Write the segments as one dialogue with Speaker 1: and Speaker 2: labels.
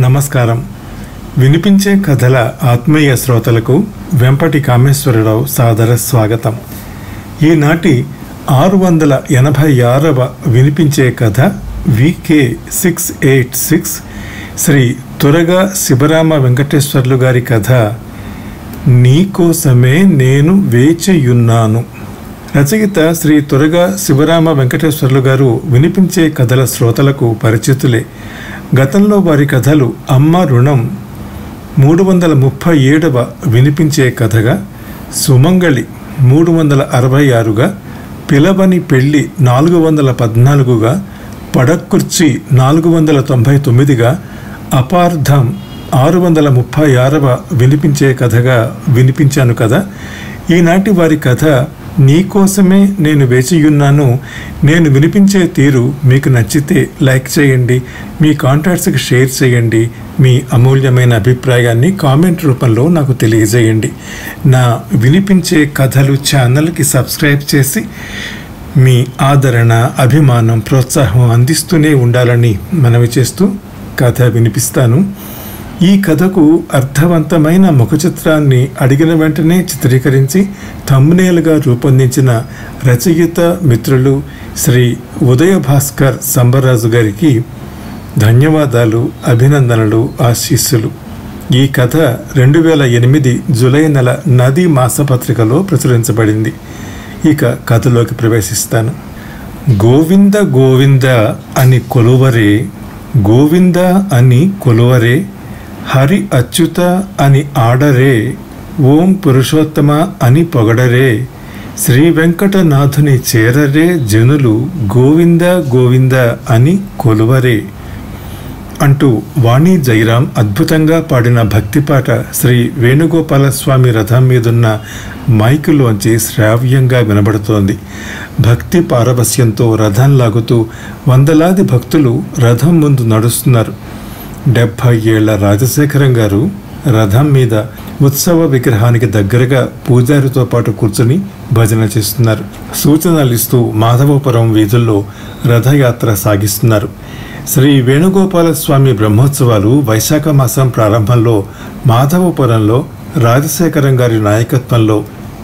Speaker 1: నమస్కారం. వినిపించే కథల ఆత్మీయ శ్రోతలకు వెంపటి కామేశ్వరరావు సాదర స్వాగతం. ఈనాటి 686వ వినిపించే కథ VK 686 శ్రీ తురగా శివరామ వెంకటేశ్వర్లు గారి కథ నీకోసమే నేను వేచియున్నాను. రచయిత శ్రీ తురగా శివరామ వెంకటేశ్వర్లు గారు వినిపించే కథల శ్రోతలకు పరిచితులే. గతంలో వారి కథలు అమ్మ రుణం 337వ వినిపించే కథగా, సుమంగళి 366గా, పిలవని పెళ్లి 414గా, పడక్కుర్చి 499గా, అపార్థం 636వ వినిపించే కథగా వినిపించాను కదా. ఈనాటి వారి కథ నీకోసమే నేను వేచియున్నాను. నేను వినిపించే తీరు మీకు నచ్చితే లైక్ చేయండి, మీ కాంటాక్ట్స్కి షేర్ చేయండి, మీ అమూల్యమైన అభిప్రాయాన్ని కామెంట్ రూపంలో నాకు తెలియజేయండి. నా వినిపించే కథలు ఛానల్కి సబ్స్క్రైబ్ చేసి మీ ఆదరణ, అభిమానం, ప్రోత్సాహం అందిస్తూనే ఉండాలని మనవి చేస్తూ కథ వినిపిస్తాను. ఈ కథకు అర్థవంతమైన ముఖ చిత్రాన్ని అడిగిన వెంటనే చిత్రీకరించి థంబ్నెయిల్గా రూపొందించిన రచయిత మిత్రులు శ్రీ ఉదయ భాస్కర్ సంబరాజు గారికి ధన్యవాదాలు, అభినందనలు, ఆశీస్సులు. ఈ కథ 2008 జూలై నెల నది మాసపత్రికలో ప్రచురించబడింది. ఇక కథలోకి ప్రవేశిస్తాను. గోవింద గోవింద అని కొలువరే, గోవింద అని కొలువరే, హరి అచ్యుత అని ఆడరే, ఓం పురుషోత్తమ అని పొగడరే, శ్రీ వెంకటనాథుని చేరరే జనులు, గోవింద గోవింద అని కొలువరే అంటూ వాణి జయరాం అద్భుతంగా పాడిన భక్తిపాట శ్రీ వేణుగోపాలస్వామి రథం మీదున్న మైకులోంచి శ్రావ్యంగా వినబడుతోంది. భక్తి పారవస్యంతో రథం లాగుతూ వందలాది భక్తులు రథం ముందు నడుస్తున్నారు. 70 ఏళ్ల రాజశేఖరం గారు రథం మీద ఉత్సవ విగ్రహానికి దగ్గరగా పూజారితో పాటు కూర్చుని భజన చేస్తున్నారు. సూచనలు ఇస్తూ మాధవపురం వీధుల్లో రథయాత్ర సాగిస్తున్నారు. శ్రీ వేణుగోపాలస్వామి బ్రహ్మోత్సవాలు వైశాఖ మాసం ప్రారంభంలో మాధవపురంలో రాజశేఖరం గారి నాయకత్వంలో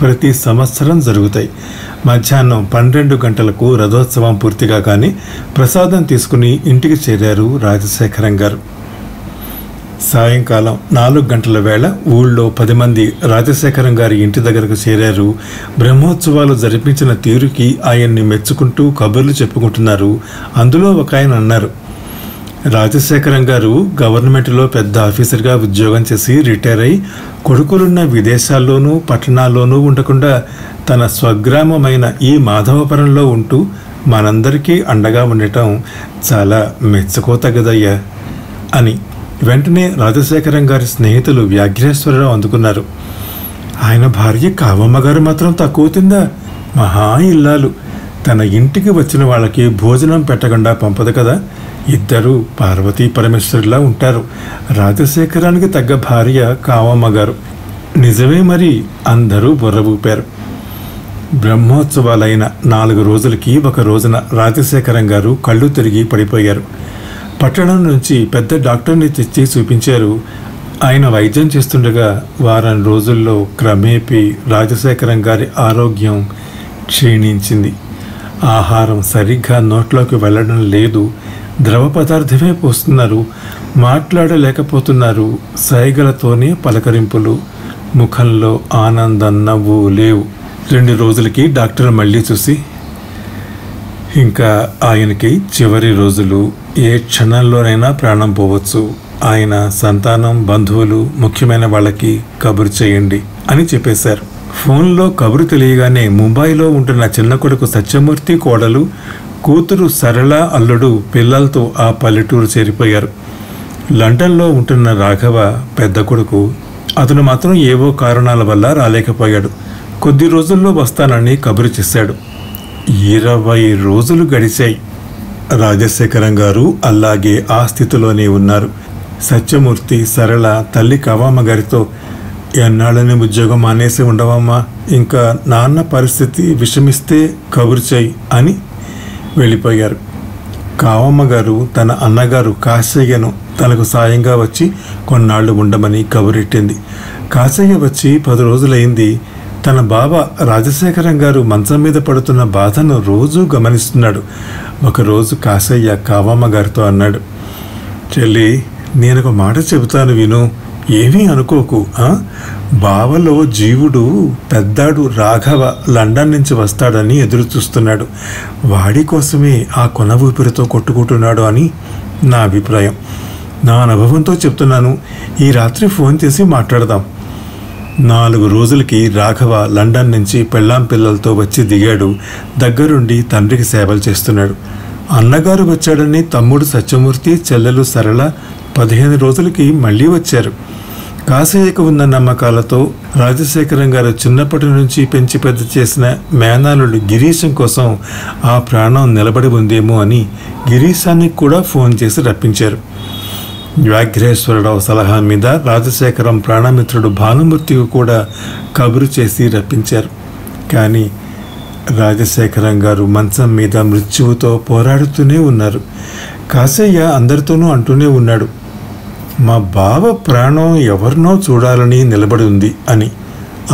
Speaker 1: ప్రతి సంవత్సరం జరుగుతాయి. మధ్యాహ్నం 12 గంటలకు రథోత్సవం పూర్తిగా కానీ ప్రసాదం తీసుకుని ఇంటికి చేరారు రాజశేఖరం గారు. సాయంకాలం 4 గంటల వేళ ఊళ్ళో 10 మంది రాజశేఖరం గారి ఇంటి దగ్గరకు చేరారు. బ్రహ్మోత్సవాలు జరిపించిన తీరుకి ఆయన్ని మెచ్చుకుంటూ కబుర్లు చెప్పుకుంటున్నారు. అందులో ఒక ఆయన అన్నారు, రాజశేఖరం గారు గవర్నమెంట్లో పెద్ద ఆఫీసర్గా ఉద్యోగం చేసి రిటైర్ అయి కొడుకులున్న విదేశాల్లోనూ పట్టణాల్లోనూ ఉండకుండా తన స్వగ్రామమైన ఈ మాధవపురంలో ఉంటూ మనందరికీ అండగా ఉండటం చాలా మెచ్చుకోతగదయ్యా అని వెంటనే రాజశేఖరం గారి స్నేహితులు వ్యాఘ్రేశ్వరరావు అందుకున్నారు. ఆయన భార్య కావమ్మ గారు మాత్రం తక్కువ తిందా? మహా ఇల్లాలు, తన ఇంటికి వచ్చిన వాళ్ళకి భోజనం పెట్టకుండా పంపదు కదా. ఇద్దరు పార్వతీ పరమేశ్వరులా ఉంటారు. రాజశేఖరానికి తగ్గ భార్య కావమ్మ గారు. నిజమే మరి, అందరూ బుర్ర ఊపారు. బ్రహ్మోత్సవాలైన 4 రోజులకి ఒక రోజున రాజశేఖరం గారు కళ్ళు తిరిగి పడిపోయారు. పట్టణం నుంచి పెద్ద డాక్టర్ని తెచ్చి చూపించారు. ఆయన వైద్యం చేస్తుండగా వారం రోజుల్లో క్రమేపీ రాజశేఖరం గారి ఆరోగ్యం క్షీణించింది. ఆహారం సరిగ్గా నోట్లోకి వెళ్ళడం లేదు. ద్రవ పదార్థమే పోస్తున్నారు. మాట్లాడలేకపోతున్నారు. సైగలతోనే పలకరింపులు. ముఖంలో ఆనందం, నవ్వు లేవు. 2 రోజులకి డాక్టర్ మళ్ళీ చూసి, ఇంకా ఆయనకి చివరి రోజులు, ఏ క్షణంలోనైనా ప్రాణం పోవచ్చు. ఆయన సంతానం, బంధువులు, ముఖ్యమైన వాళ్ళకి కబురు చేయండి అని చెప్పేశారు. ఫోన్లో కబురు తెలియగానే ముంబైలో ఉంటున్న చిన్న కొడుకు సత్యమూర్తి, కోడలు, కూతురు సరళ, అల్లుడు పిల్లలతో ఆ పల్లెటూరు చేరిపోయారు. లండన్లో ఉంటున్న రాఘవ పెద్ద కొడుకు. అతను మాత్రం ఏవో కారణాల వల్ల రాలేకపోయాడు. కొద్ది రోజుల్లో వస్తానని కబురు చేశాడు. 20 రోజులు గడిచాయి. రాజశేఖరం గారు అలాగే ఆ స్థితిలోనే ఉన్నారు. సత్యమూర్తి, సరళ తల్లి కావమ్మ గారితో, ఎన్నాళ్ళని ఉద్యోగం మానేసి ఉండవమ్మా, ఇంకా నాన్న పరిస్థితి విషమిస్తే కబురు చేయి అని వెళ్ళిపోయారు. కావమ్మ గారు తన అన్నగారు కాశయ్యను తనకు సాయంగా వచ్చి కొన్నాళ్లు ఉండమని కబురెట్టింది. కాశయ్య వచ్చి 10 రోజులైంది. తన బావ రాజశేఖరం గారు మంచం మీద పడుతున్న బాధను రోజూ గమనిస్తున్నాడు. ఒకరోజు కాశయ్య కావమ్మ గారితో అన్నాడు, చెల్లి, నేనొక మాట చెబుతాను విను, ఏమీ అనుకోకు. బావలో జీవుడు పెద్దాడు రాఘవ లండన్ నుంచి వస్తాడని ఎదురు చూస్తున్నాడు. వాడి కోసమే ఆ కొన ఊపిరితో కొట్టుకుంటున్నాడు అని నా అభిప్రాయం. నా అనుభవంతో చెప్తున్నాను. ఈ రాత్రి ఫోన్ చేసి మాట్లాడదాం. 4 రోజులకి రాఘవ లండన్ నుంచి పెళ్ళాం పిల్లలతో వచ్చి దిగాడు. దగ్గరుండి తండ్రికి సేవలు చేస్తున్నాడు. అన్నగారు వచ్చాడని తమ్ముడు సత్యమూర్తి, చెల్లెలు సరళ 15 రోజులకి మళ్ళీ వచ్చారు. కాశయ్యకు ఉన్న నమ్మకాలతో రాజశేఖరం గారు చిన్నప్పటి నుంచి పెంచి పెద్ద చేసిన మేనాలుడు గిరీశం కోసం ఆ ప్రాణం నిలబడి ఉందేమో అని గిరీశానికి కూడా ఫోన్ చేసి రప్పించారు. వ్యాఘ్రేశ్వరరావు సలహా మీద రాజశేఖరం ప్రాణమిత్రుడు భానుమూర్తికి కూడా కబురు చేసి రప్పించారు. కానీ రాజశేఖరం గారు మంచం మీద మృత్యువుతో పోరాడుతూనే ఉన్నారు. కాశయ్య అందరితోనూ అంటూనే ఉన్నాడు, మా బావ ప్రాణం ఎవరినో చూడాలని నిలబడి ఉంది అని.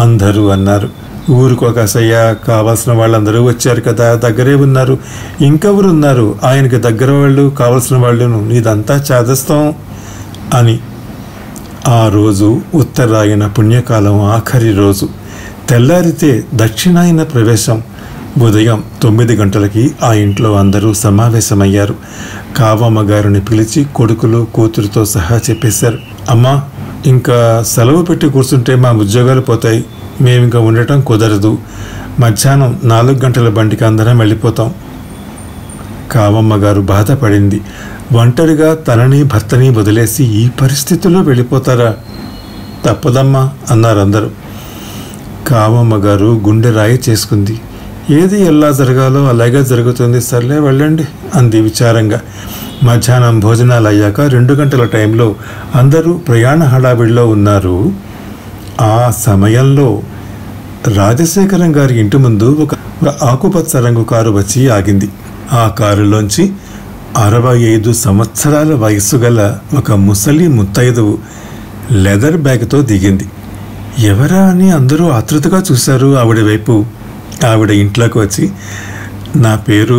Speaker 1: అందరూ అన్నారు, ఊరుకో కాశయ్య, కావాల్సిన వాళ్ళందరూ వచ్చారు కదా, దగ్గరే ఉన్నారు, ఇంకెవరు ఉన్నారు, ఆయనకి దగ్గర వాళ్ళు కావలసిన వాళ్ళను, నీదంతా చాదస్తాం అని. ఆ రోజు ఉత్తరాయణ పుణ్యకాలం ఆఖరి రోజు. తెల్లారితే దక్షిణాయన ప్రవేశం. ఉదయం 9 గంటలకి ఆ ఇంట్లో అందరూ సమావేశమయ్యారు. కావమ్మ గారిని పిలిచి కొడుకులు కూతురుతో సహా చెప్పేశారు, అమ్మా, ఇంకా సెలవు పెట్టి కూర్చుంటే మా ఉద్యోగాలు పోతాయి, మేమింకా ఉండటం కుదరదు, మధ్యాహ్నం 4 గంటల బండికి అందరం వెళ్ళిపోతాం. కావమ్మ గారు బాధపడింది. ఒంటరిగా తనని భర్తని వదిలేసి ఈ పరిస్థితిలో వెళ్ళిపోతారా? తప్పదమ్మా అన్నారందరూ. కావమ్మ గారు గుండె రాయి చేసుకుంది. ఏది ఎలా జరగాలో అలాగే జరుగుతుంది, సర్లే వెళ్ళండి అంది విచారంగా. మధ్యాహ్నం భోజనాలు అయ్యాక 2 గంటల టైంలో అందరూ ప్రయాణ హడావిడిలో ఉన్నారు. ఆ సమయంలో రాజశేఖరం గారి ఇంటి ముందు ఒక ఆకుపచ్చ రంగు కారు వచ్చి ఆగింది. ఆ కారులోంచి 65 సంవత్సరాల వయస్సు గల ఒక ముసలి ముత్తైదువు లెదర్ బ్యాగ్తో దిగింది. ఎవరా అని అందరూ ఆతృతగా చూశారు ఆవిడ వైపు. ఆవిడ ఇంట్లోకి వచ్చి, నా పేరు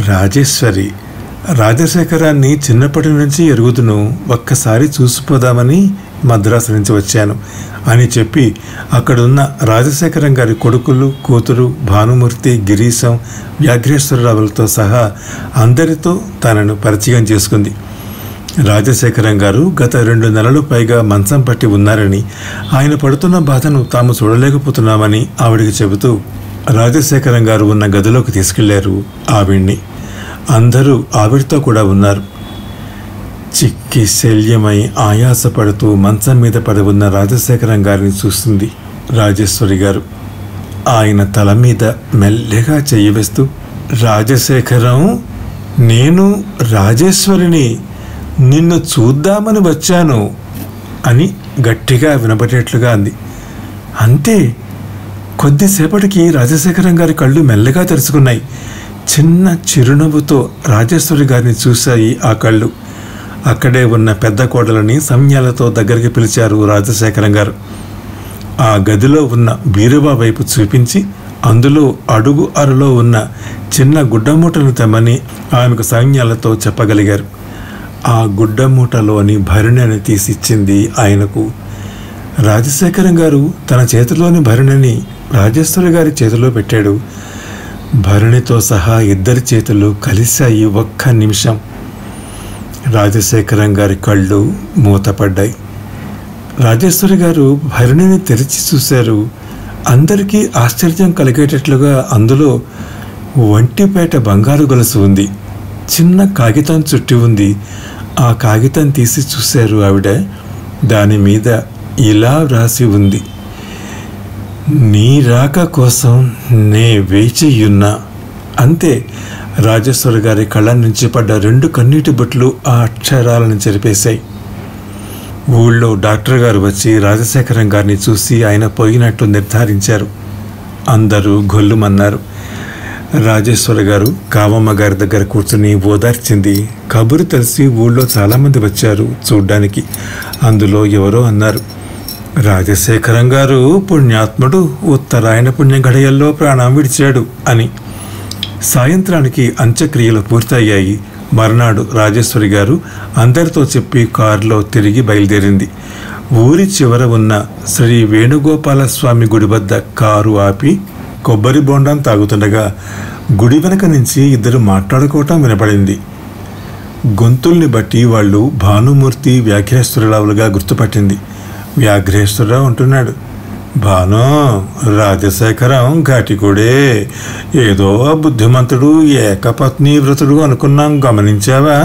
Speaker 1: రాజేశ్వరి, రాజశేఖరాన్ని చిన్నప్పటి నుంచి ఎరుగుదును, ఒక్కసారి చూసిపోదామని మద్రాసు నుంచి వచ్చాను అని చెప్పి అక్కడున్న రాజశేఖరం గారి కొడుకులు, కూతురు, భానుమూర్తి, గిరీశం, వ్యాఘ్రేశ్వరరావులతో సహా అందరితో తనను పరిచయం చేసుకుంది. రాజశేఖరం గారు గత 2 నెలలు పైగా మంచం పట్టి ఉన్నారని, ఆయన పడుతున్న బాధను తాము చూడలేకపోతున్నామని ఆవిడికి చెబుతూ రాజశేఖరం గారు ఉన్న గదిలోకి తీసుకెళ్లారు ఆవిడ్ని. అందరూ ఆవిడతో కూడా ఉన్నారు. చిక్కి శల్యమై ఆయాసపడుతూ మంచం మీద పడి ఉన్న రాజశేఖరం గారిని చూస్తుంది రాజేశ్వరి గారు. ఆయన తల మీద మెల్లగా చెయ్యి వేస్తూ, రాజశేఖరం, నేను రాజేశ్వరిని, నిన్ను చూద్దామని వచ్చాను అని గట్టిగా వినబడేట్లుగా అంది. అంతే. కొద్దిసేపటికి రాజశేఖరం గారి కళ్ళు మెల్లగా తెరుచుకున్నాయి. చిన్న చిరునవ్వుతో రాజేశ్వరి గారిని చూశాయి ఆ కళ్ళు. అక్కడే ఉన్న పెద్ద కోడలని సంజ్ఞలతో దగ్గరికి పిలిచారు రాజశేఖరం గారు. ఆ గదిలో ఉన్న బీరువా వైపు చూపించి అందులో అడుగు అరలో ఉన్న చిన్న గుడ్డమూటను తెమ్మని ఆమెకు సంజ్ఞలతో చెప్పగలిగారు. ఆ గుడ్డమూటలోని భరిణెని తీసిచ్చింది ఆయనకు. రాజశేఖరం గారు తన చేతిలోని భరిణెని రాజేశ్వరి గారి చేతిలో పెట్టాడు. భరణితో సహా ఇద్దరి చేతులు కలిశాయి. ఒక్క నిమిషం రాజశేఖరం గారి కళ్ళు మూతపడ్డాయి. రాజేశ్వరి గారు భరణిని తెరిచి చూశారు. అందరికీ ఆశ్చర్యం కలిగేటట్లుగా అందులో ఒంటిపేట బంగారు గొలుసు ఉంది. చిన్న కాగితం చుట్టి ఉంది. ఆ కాగితం తీసి చూశారు ఆవిడ. దాని మీద ఇలా వ్రాసి ఉంది, నీ రాక కోసం నే వేచియున్నా. అంతే. రాజేశ్వరి గారి కళ్ళ నుంచి పడ్డ 2 కన్నీటి బొట్లు ఆ అక్షరాలను చెరిపేశాయి. ఊళ్ళో డాక్టర్ గారు వచ్చి రాజశేఖరం గారిని చూసి ఆయన పోయినట్లు నిర్ధారించారు. అందరూ గొల్లుమన్నారు. రాజేశ్వరి గారు కావమ్మ గారి దగ్గర కూర్చుని ఓదార్చింది. కబురు తెలిసి ఊళ్ళో చాలామంది వచ్చారు చూడ్డానికి. అందులో ఎవరో అన్నారు, రాజశేఖరం గారు పుణ్యాత్ముడు, ఉత్తరాయణ పుణ్య గడియల్లో ప్రాణం విడిచాడు అని. సాయంత్రానికి అంత్యక్రియలు పూర్తయ్యాయి. మర్నాడు రాజేశ్వరి గారు అందరితో చెప్పి కారులో తిరిగి బయలుదేరింది. ఊరి చివర ఉన్న శ్రీ వేణుగోపాలస్వామి గుడి వద్ద కారు ఆపి కొబ్బరి బోండం తాగుతుండగా గుడి వెనక నుంచి ఇద్దరు మాట్లాడుకోవటం వినపడింది. గొంతుల్ని బట్టి వాళ్ళు భానుమూర్తి వ్యాఘ్రేశ్వరరావులుగా గుర్తుపట్టింది. వ్యాఘ్రేశ్వరరావు అంటున్నాడు, భాను, రాజశేఖరం ఘాటికుడే, ఏదో బుద్ధిమంతుడు ఏకపత్ని వ్రతుడు అనుకున్నాం, గమనించావా?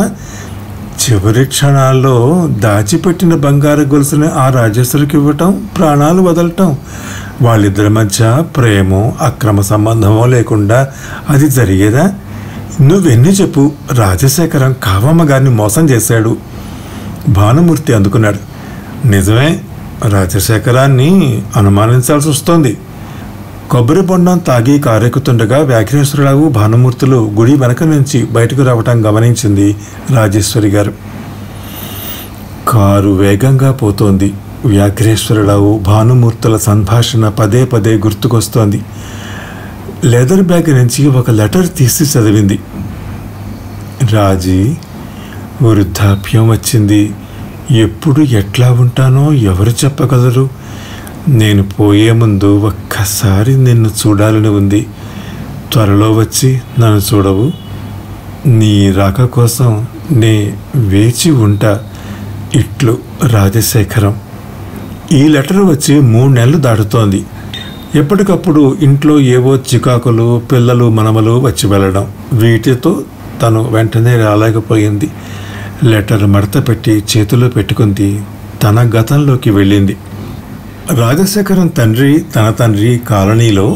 Speaker 1: చివరి క్షణాల్లో దాచిపెట్టిన బంగారు గొలుసుని ఆ రాజేశ్వరికి ఇవ్వటం, ప్రాణాలు వదలటం. వాళ్ళిద్దరి మధ్య ప్రేమో అక్రమ సంబంధమో లేకుండా అది జరిగేదా? నువ్వెన్ని చెప్పు, రాజశేఖరం కావమ్మ గారిని మోసం చేశాడు. భానుమూర్తి అందుకున్నాడు, నిజమే, రాజశేఖరాన్ని అనుమానించాల్సి వస్తోంది. కొబ్బరి బొండం తాగి కారెక్కుతుండగా వ్యాఘ్రేశ్వరరావు భానుమూర్తులు గుడి వెనక నుంచి బయటకు రావటం గమనించింది రాజేశ్వరి గారు. కారు వేగంగా పోతోంది. వ్యాఘ్రేశ్వరరావు భానుమూర్తుల సంభాషణ పదే పదే గుర్తుకొస్తోంది. లెదర్ బ్యాగ్ నుంచి ఒక లెటర్ తీసి చదివింది. రాజీ, వృద్ధాప్యం వచ్చింది. ఎప్పుడు ఎట్లా ఉంటానో ఎవరు చెప్పగలరు? నేను పోయే ముందు ఒక్కసారి నిన్ను చూడాలని ఉంది. త్వరలో వచ్చి నన్ను చూడవు? నీ రాక కోసం నే వేచి ఉంటా. ఇట్లు రాజశేఖరం. ఈ లెటర్ వచ్చి 3 నెలలు దాటుతోంది. ఎప్పటికప్పుడు ఇంట్లో ఏవో చికాకులు, పిల్లలు మనమలు వచ్చి వెళ్ళడం, వీటితో తను వెంటనే రాలేకపోయింది. లెటర్ మడత పెట్టి చేతిలో పెట్టుకుంది. తన గతంలోకి వెళ్ళింది. రాజశేఖరం తండ్రి, తన తండ్రి కాలనీలో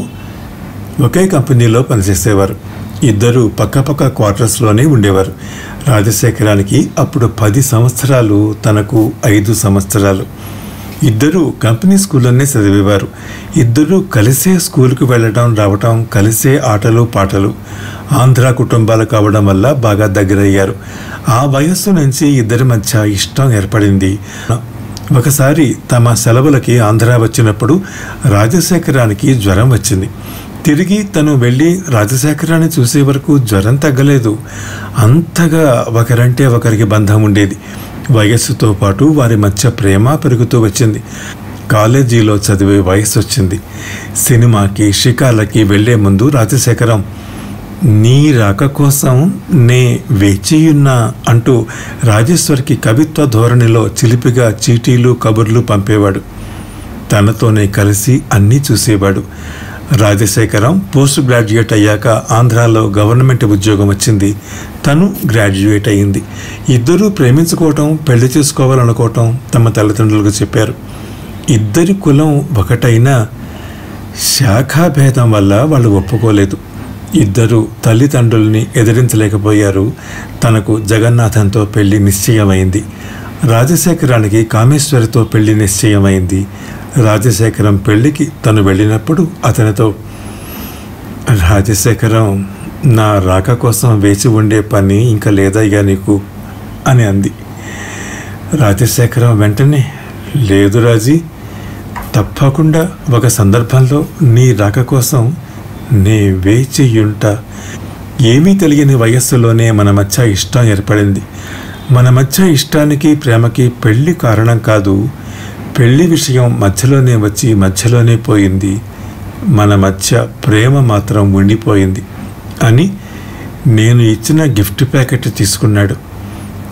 Speaker 1: ఒకే కంపెనీలో పనిచేసేవారు. ఇద్దరు పక్కపక్క క్వార్టర్స్లోనే ఉండేవారు. రాజశేఖరానికి అప్పుడు 10 సంవత్సరాలు, తనకు 5 సంవత్సరాలు. ఇద్దరు కంపెనీ స్కూల్లోనే చదివేవారు. ఇద్దరూ కలిసే స్కూల్కి వెళ్ళడం రావటం, కలిసే ఆటలు పాటలు. ఆంధ్ర కుటుంబాలు కావడం వల్ల బాగా దగ్గరయ్యారు. ఆ వయస్సు నుంచి ఇద్దరి మధ్య ఇష్టం ఏర్పడింది. ఒకసారి తమ సెలవులకి ఆంధ్ర వచ్చినప్పుడు రాజశేఖరానికి జ్వరం వచ్చింది. తిరిగి తను వెళ్ళి రాజశేఖరాన్ని చూసే వరకు జ్వరం తగ్గలేదు. అంతగా ఒకరంటే ఒకరికి బంధం ఉండేది. వయస్సుతో పాటు వారి మధ్య ప్రేమ పెరుగుతూ వచ్చింది. కాలేజీలో చదివే వయసు వచ్చింది. సినిమాకి, షికార్లకి వెళ్లే ముందు రాజశేఖరం, నీ రాక కోసం నే వేచియున్నా అంటూ రాజేశ్వరికి కవిత్వ ధోరణిలో చిలిపిగా చీటీలు, కబుర్లు పంపేవాడు. తనతోనే కలిసి అన్నీ చూసేవాడు. రాజశేఖరం పోస్ట్ గ్రాడ్యుయేట్ అయ్యాక ఆంధ్రాలో గవర్నమెంట్ ఉద్యోగం వచ్చింది. తను గ్రాడ్యుయేట్ అయింది. ఇద్దరూ ప్రేమించుకోవటం, పెళ్లి చేసుకోవాలనుకోవటం తమ తల్లిదండ్రులకు చెప్పారు. ఇద్దరి కులం ఒకటైనా శాఖాభేదం వల్ల వాళ్ళు ఒప్పుకోలేదు. ఇద్దరు తల్లిదండ్రుల్ని ఎదిరించలేకపోయారు. తనకు జగన్నాథంతో పెళ్లి నిశ్చయమైంది. రాజశేఖరానికి కామేశ్వరితో పెళ్లి నిశ్చయమైంది. రాజశేఖరం పెళ్లికి తను వెళ్ళినప్పుడు అతనితో, రాజశేఖరం, నా రాక కోసం వేచి ఉండే పని ఇంకా లేదయ్యా నీకు అని అంది. రాజశేఖరం వెంటనే, లేదు రాజీ, తప్పకుండా ఒక సందర్భంలో నీ రాక కోసం నే వేచియుంటా. ఏమీ తెలియని వయస్సులోనే మన మధ్య ఇష్టం ఏర్పడింది. మన మధ్య ఇష్టానికి, ప్రేమకి పెళ్లి కారణం కాదు. పెళ్లి విషయం మధ్యలోనే వచ్చి మధ్యలోనే పోయింది. మన మధ్య ప్రేమ మాత్రం ఉండిపోయింది అని నేను ఇచ్చిన గిఫ్ట్ ప్యాకెట్ తీసుకున్నాడు.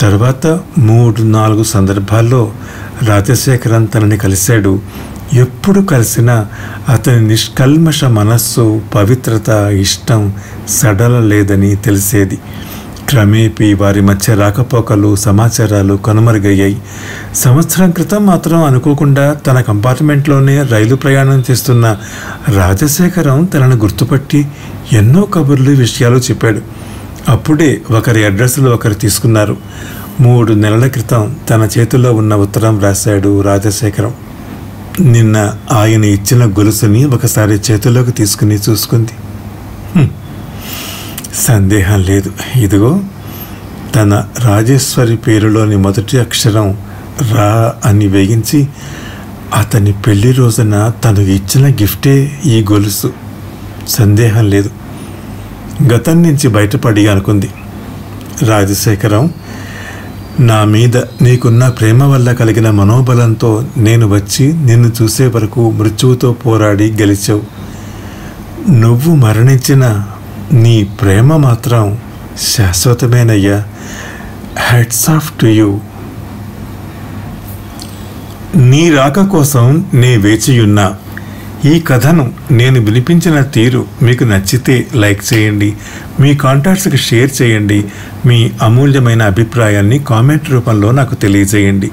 Speaker 1: తర్వాత 3-4 సందర్భాల్లో రాజశేఖరన్ తనని కలిశాడు. ఎప్పుడు కలిసినా అతని నిష్కల్మష మనస్సు, పవిత్రత, ఇష్టం సడలలేదని తెలిసేది. క్రమేపీ వారి మధ్య రాకపోకలు, సమాచారాలు కనుమరుగయ్యాయి. సంవత్సరం క్రితం మాత్రం అనుకోకుండా తన కంపార్ట్మెంట్లోనే రైలు ప్రయాణం చేస్తున్న రాజశేఖరం తనను గుర్తుపట్టి ఎన్నో కబుర్లు, విషయాలు చెప్పాడు. అప్పుడే ఒకరి అడ్రస్లు ఒకరు తీసుకున్నారు. 3 నెలల క్రితం తన చేతిలో ఉన్న ఉత్తరం రాశాడు రాజశేఖరం. నిన్న ఆయన ఇచ్చిన గొలుసుని ఒకసారి చేతిలోకి తీసుకుని చూసుకుంది. సందేహం లేదు. ఇదిగో తన రాజేశ్వరి పేరులోని మొదటి అక్షరం రా అని వేగించి అతని పెళ్లి రోజున తను ఇచ్చిన గిఫ్టే ఈ గొలుసు. సందేహం లేదు. గతం నుంచి బయటపడి అనుకుంది, రాజశేఖరం, నా మీద నీకున్న ప్రేమ వల్ల కలిగిన మనోబలంతో నేను వచ్చి నిన్ను చూసే వరకు మృత్యువుతో పోరాడి గెలిచావు. నువ్వు మరణించిన నీ ప్రేమ మాత్రం శాశ్వతమేనయ్యా. Hats off to you. నీ రాక కోసం నే వేచియున్నా. ఈ కథను నేను వినిపించిన తీరు మీకు నచ్చితే లైక్ చేయండి, మీ కాంటాక్ట్స్కి షేర్ చేయండి, మీ అమూల్యమైన అభిప్రాయాన్ని కామెంట్ రూపంలో నాకు తెలియజేయండి.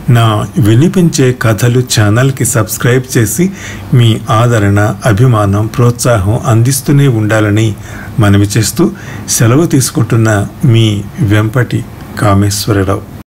Speaker 1: నా వినిపించే కథలు ఛానల్కి సబ్స్క్రైబ్ చేసి మీ ఆదరణ, అభిమానం, ప్రోత్సాహం అందిస్తూనే ఉండాలని మనవి చేస్తూ సెలవు తీసుకుంటున్న మీ వెంపటి కామేశ్వరరావు.